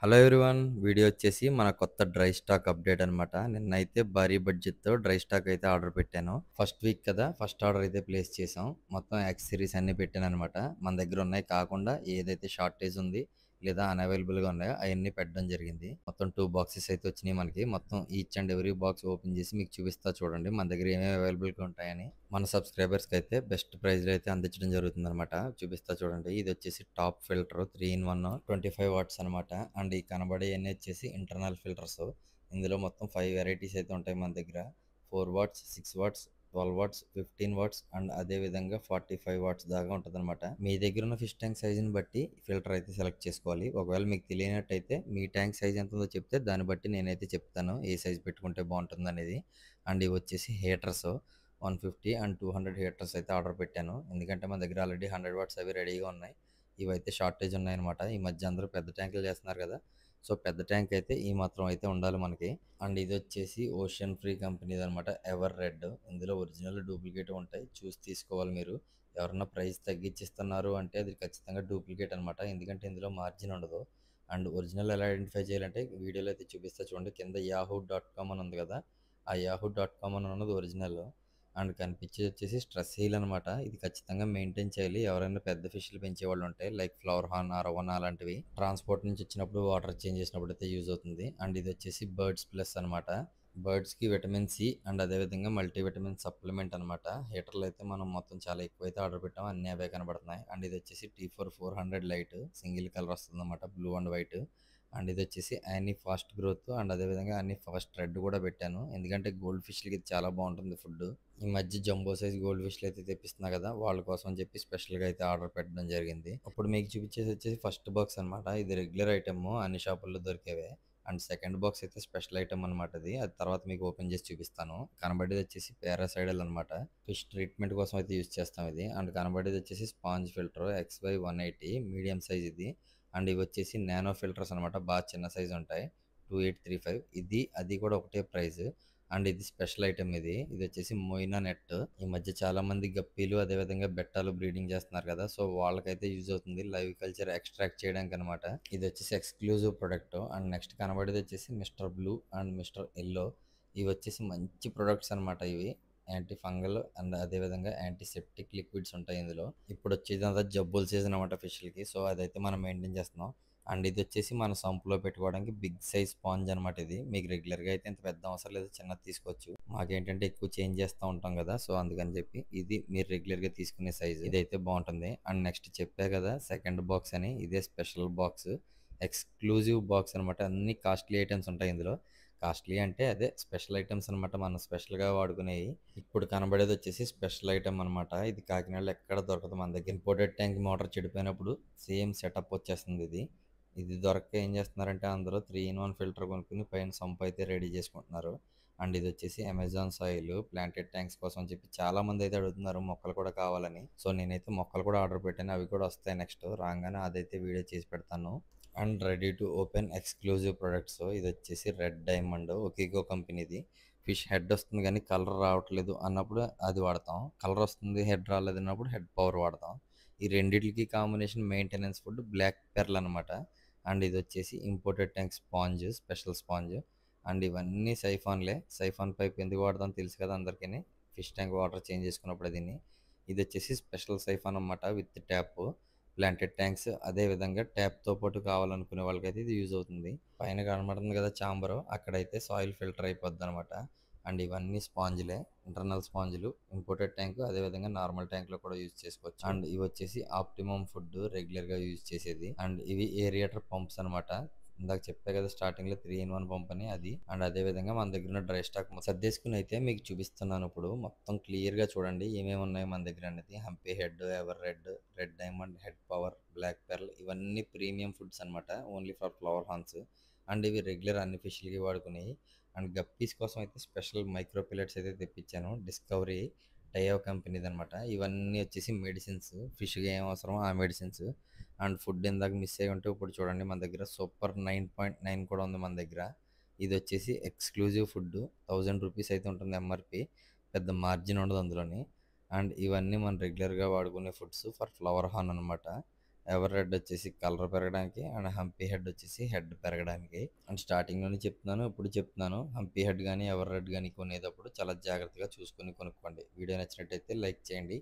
Hello everyone. Video వచ్చేసి మన కొత్త డ్రై స్టాక్ అప్డేట్ అనమాట. నిన్నైతే భారీ బడ్జెట్తో డ్రై స్టాక్ అయితే ఆర్డర్ పెట్టాను. ఫస్ట్ వీక్ కదా, ఫస్ట్ ఆర్డర్ అయితే ప్లేస్ చేసాం. మొత్తం యాక్సెసరీస్ అన్ని పెట్టాను అనమాట. మన దగ్గర ఉన్నాయి కాకుండా ఏదైతే షార్టేజ్ ఉంది లేదా అన్అవైలబుల్గా ఉన్నాయో అవన్నీ పెట్టడం జరిగింది. మొత్తం 2 బాక్సెస్ అయితే వచ్చినాయి మనకి. మొత్తం each and every box open చేసి మీకు చూపిస్తా చూడండి మన దగ్గర ఏమేమి అవైలబుల్గా ఉంటాయని. మన సబ్స్క్రైబర్స్కి అయితే బెస్ట్ ప్రైస్లో అయితే అందించడం జరుగుతుంది అనమాట. చూపిస్తా చూడండి. ఇది వచ్చేసి టాప్ ఫిల్టర్ 3 in 1 25 వాట్స్ అనమాట. అండ్ ఈ కనబడే అన్నీ వచ్చేసి ఇంటర్నల్ ఫిల్టర్స్. ఇందులో మొత్తం 5 వెరైటీస్ అయితే ఉంటాయి మన దగ్గర. 4 watts, 6 watts, 12 watts, 15 watts and అదే విధంగా 45 వాట్స్ దాకా ఉంటుంది అనమాట. మీ దగ్గర ఉన్న ఫిష్ ట్యాంక్ సైజుని బట్టి ఫిల్టర్ అయితే సెలెక్ట్ చేసుకోవాలి. ఒకవేళ మీకు తెలియనట్టయితే మీ ట్యాంక్ సైజ్ ఎంత ఉందో చెప్తే దాన్ని బట్టి నేనైతే చెప్తాను ఏ సైజ్ పెట్టుకుంటే బాగుంటుంది అనేది. అండ్ ఇవి వచ్చేసి హీటర్స్ 150 అండ్ 200 హీటర్స్ అయితే ఆర్డర్ పెట్టాను. ఎందుకంటే మన దగ్గర ఆల్రెడీ 100 వాట్స్ అవి రెడీగా ఉన్నాయి. ఇవైతే షార్టేజ్ ఉన్నాయన్నమాట. ఈ మధ్య అందరూ పెద్ద ట్యాంకులు చేస్తున్నారు కదా, సో పెద్ద ట్యాంక్ అయితే ఈ మాత్రం అయితే ఉండాలి మనకి. అండ్ ఇది వచ్చేసి ఓషన్ ఫ్రీ కంపెనీది అనమాట, ఎవర్ రెడ్. ఇందులో ఒరిజినల్ డూప్లికేట్ ఉంటాయి, చూసి తీసుకోవాలి మీరు. ఎవరన్నా ప్రైస్ తగ్గించిస్తున్నారు అంటే అది ఖచ్చితంగా డూప్లికేట్ అనమాట, ఎందుకంటే ఇందులో మార్జిన్ ఉండదు. అండ్ ఒరిజినల్ ఎలా ఐడెంటిఫై చేయాలంటే వీడియోలో అయితే చూపిస్తా చూడండి. కింద yahoo.com అని ఉంది కదా, ఆ yahoo.com అని ఉన్నది ఒరిజినల్. అండ్ కనిపించేది వచ్చేసి స్ట్రెస్ హీల్ అనమాట. ఇది ఖచ్చితంగా మెయింటైన్ చేయాలి. ఎవరైనా పెద్ద ఫిష్లు పెంచే వాళ్ళు ఉంటాయి, లైక్ ఫ్లవర్ హార్న్, అరవనా అలాంటివి. ట్రాన్స్పోర్ట్ నుంచి వచ్చినప్పుడు వాటర్ చేంజ్ చేసినప్పుడు అయితే యూజ్ అవుతుంది. అండ్ ఇది వచ్చేసి బర్డ్స్ ప్లస్ అనమాట. బర్డ్స్కి విటమిన్ సి అండ్ అదేవిధంగా మల్టీవిటమిన్ సప్లిమెంట్ అనమాట. హీటర్లు అయితే మనం మొత్తం చాలా ఎక్కువైతే ఆర్డర్ పెట్టాం, అన్ని అవే కనబడుతున్నాయి. అండ్ ఇది వచ్చేసి T4 400 లైట్, సింగిల్ కలర్ వస్తుంది అనమాట, బ్లూ అండ్ వైట్. అండ్ ఇది వచ్చేసి యానీ ఫాస్ట్ గ్రోత్ అండ్ అదేవిధంగా యానీ ఫాస్ట్ రెడ్ కూడా పెట్టాను, ఎందుకంటే గోల్డ్ ఫిష్లకి ఇది చాలా బాగుంటుంది ఫుడ్. ఈ మధ్య జంబో సైజ్ గోల్డ్ ఫిష్లు అయితే తెప్పిస్తున్నా కదా, వాళ్ళ కోసం అని చెప్పి స్పెషల్గా అయితే ఆర్డర్ పెట్టడం జరిగింది. ఇప్పుడు మీకు చూపించేది వచ్చేసి ఫస్ట్ బాక్స్ అనమాట. ఇది రెగ్యులర్ ఐటమ్, అన్ని షాపుల్లో దొరికేవే. అండ్ సెకండ్ బాక్స్ అయితే స్పెషల్ ఐటమ్ అనమాట. అది తర్వాత మీకు ఓపెన్ చేసి చూపిస్తాను. కనబడేది వచ్చేసి పారాసైడల్ అనమాట, ఫిష్ ట్రీట్మెంట్ కోసం అయితే యూజ్ చేస్తాం ఇది. అండ్ కనబడేది వచ్చేసి sponge filter XY180 medium size ఇది. అండ్ ఇవి వచ్చేసి నానో ఫిల్టర్స్ అనమాట, బాగా చిన్న సైజ్ ఉంటాయి, 2835. ఇది అది కూడా ఒకటే ప్రైస్. అండ్ ఇది స్పెషల్ ఐటమ్. ఇది వచ్చేసి మొయినా నెట్. ఈ మధ్య చాలా మంది గప్పీలు అదేవిధంగా బెట్టాలు బ్రీడింగ్ చేస్తున్నారు కదా, సో వాళ్ళకైతే యూజ్ అవుతుంది లైవ్ కల్చర్ ఎక్స్ట్రాక్ట్ చేయడానికి అనమాట. ఇది వచ్చేసి ఎక్స్క్లూజివ్ ప్రొడక్ట్. అండ్ నెక్స్ట్ కనబడేది వచ్చేసి mister blue and mister yellow. ఇవి వచ్చేసి మంచి ప్రొడక్ట్స్ అనమాట. ఇవి యాంటీ ఫంగల్ అండ్ అదేవిధంగా యాంటీసెప్టిక్ లిక్విడ్స్ ఉంటాయి ఇందులో. ఇప్పుడు వచ్చేది అంతా జబ్బుల సీజన్ అనమాట ఫిష్లకి, సో అదైతే మనం మెయింటైన్ చేస్తున్నాం. అండ్ ఇది వచ్చేసి మన సంపులో పెట్టుకోవడానికి బిగ్ సైజ్ స్పాంజ్ అనమాట. ఇది మీకు రెగ్యులర్గా అయితే ఇంత పెద్ద అవసరం లేదు, చిన్నది తీసుకోవచ్చు. మాకేంటంటే ఎక్కువ చేంజ్ చేస్తూ ఉంటాం కదా, సో అందుకని చెప్పి ఇది మీరు రెగ్యులర్గా తీసుకునే సైజ్ ఇదైతే బాగుంటుంది. అండ్ నెక్స్ట్ చెప్పా కదా సెకండ్ బాక్స్ అని, ఇదే స్పెషల్ బాక్స్, ఎక్స్క్లూజివ్ బాక్స్ అనమాట. అన్ని కాస్ట్లీ ఐటమ్స్ ఉంటాయి ఇందులో. కాస్ట్లీ అంటే అదే స్పెషల్ ఐటమ్స్ అనమాట, మనం స్పెషల్గా వాడుకునేవి. ఇప్పుడు కనబడేది వచ్చేసి స్పెషల్ ఐటమ్ అనమాట. ఇది కాకినాడలో ఎక్కడ దొరకదు మన దగ్గర. ఇంపోర్టెడ్ ట్యాంక్ మోటార్ చెడిపోయినప్పుడు సేమ్ సెటప్ వచ్చేస్తుంది ఇది. ఇది దొరక్క ఏం చేస్తున్నారంటే అందరూ 3 in 1 ఫిల్టర్ కొనుక్కుని పైన సంప్ అయితే రెడీ చేసుకుంటున్నారు. అండ్ ఇది వచ్చేసి అమెజాన్ సాయిల్ ప్లాంటెడ్ ట్యాంక్స్ కోసం అని చెప్పి చాలా మంది అయితే అడుగుతున్నారు మొక్కలు కూడా కావాలని. సో నేనైతే మొక్కలు కూడా ఆర్డర్ పెట్టాను, అవి కూడా వస్తాయి నెక్స్ట్ రాగానే, అదైతే వీడియో చేసి పెడతాను. And ready to open exclusive products. ఇది వచ్చేసి రెడ్ డైమండ్, ఒకిగో కంపెనీది. ఫిష్ హెడ్ వస్తుంది కానీ కలర్ రావట్లేదు అన్నప్పుడు అది వాడతాం, కలర్ వస్తుంది హెడ్ రాలేదు అన్నప్పుడు హెడ్ పవర్ వాడతాం. ఈ రెండిటికి combination maintenance food black pearl అనమాట. అండ్ ఇది వచ్చేసి imported tank sponge, special sponge. And ఇవన్నీ సైఫాన్లే. సైఫాన్ పైప్ ఎందుకు వాడదాం తెలుసు కదా అందరికీ, ఫిష్ ట్యాంక్ వాటర్ చేంజ్ చేసుకున్నప్పుడు దీన్ని. ఇది వచ్చేసి స్పెషల్ సైఫాన్ అనమాట, విత్ ట్యాప్. ప్లాంటెడ్ ట్యాంక్స్ అదే విధంగా ట్యాప్తో పాటు కావాలనుకునే వాళ్ళకైతే ఇది యూజ్ అవుతుంది. పైన కనబడుతుంది కదా చాంబరు, అక్కడైతే సాయిల్ ఫిల్టర్ అయిపోద్ది అనమాట. అండ్ ఇవన్నీ స్పాంజ్లే, ఇంటర్నల్ స్పాంజ్లు. ఇంపోర్టెడ్ ట్యాంక్ అదేవిధంగా నార్మల్ ట్యాంక్లో కూడా యూజ్ చేసుకోవచ్చు. అండ్ ఇవి వచ్చేసి ఆప్టిమమ్ ఫుడ్, రెగ్యులర్గా యూజ్ చేసేది. అండ్ ఇవి ఏరియేటర్ పంప్స్ అనమాట. ఇందాక చెప్పా కదా స్టార్టింగ్లో 3 in 1 పంప్ అని, అది. అండ్ అదే విధంగా మన దగ్గర ఉన్న డ్రై స్టాక్ సర్దేసుకుని అయితే మీకు చూపిస్తున్నాను. ఇప్పుడు మొత్తం క్లియర్గా చూడండి ఏమేమి ఉన్నాయి మన దగ్గర అనేది. Humpy Head, Ever Red, Red Diamond, Head Power, Black Pearl, ఇవన్నీ ప్రీమియం ఫుడ్స్ అనమాట, only for flower horns. And ఇవి రెగ్యులర్ అన్ని ఫిష్లకి వాడుకునేవి. అండ్ గప్పీస్ కోసం అయితే స్పెషల్ మైక్రో పిల్లెట్స్ అయితే తెప్పించాను, డిస్కవరీ టైయో కంపెనీది అనమాట. ఇవన్నీ వచ్చేసి మెడిసిన్స్, ఫిష్గా ఏం అవసరమో ఆ మెడిసిన్స్. అండ్ ఫుడ్ ఇందాక మిస్ అయ్యి ఉంటే ఇప్పుడు చూడండి మన దగ్గర సూపర్ 9.9 కూడా ఉంది మన దగ్గర. ఇది వచ్చేసి ఎక్స్క్లూజివ్ ఫుడ్, 1000 రూపీస్ అయితే ఉంటుంది ఎంఆర్పి, పెద్ద మార్జిన్ ఉండదు అందులోని. అండ్ ఇవన్నీ మనం రెగ్యులర్గా వాడుకునే ఫుడ్స్ ఫర్ ఫ్లవర్ హార్న్ అనమాట. ఎవర్ రెడ్ వచ్చేసి కలర్ పెరగడానికి అండ్ హంపీ హెడ్ వచ్చేసి హెడ్ పెరగడానికి. అండ్ స్టార్టింగ్‌లోనే చెప్తున్నాను, ఇప్పుడు చెప్తున్నాను. హంపీ హెడ్ గాని, ఎవర్ రెడ్ గాని కొనేటప్పుడు చాలా జాగ్రత్తగా చూసుకొని కొనుక్కోండి. వీడియో నచ్చినట్టయితే లైక్ చేయండి.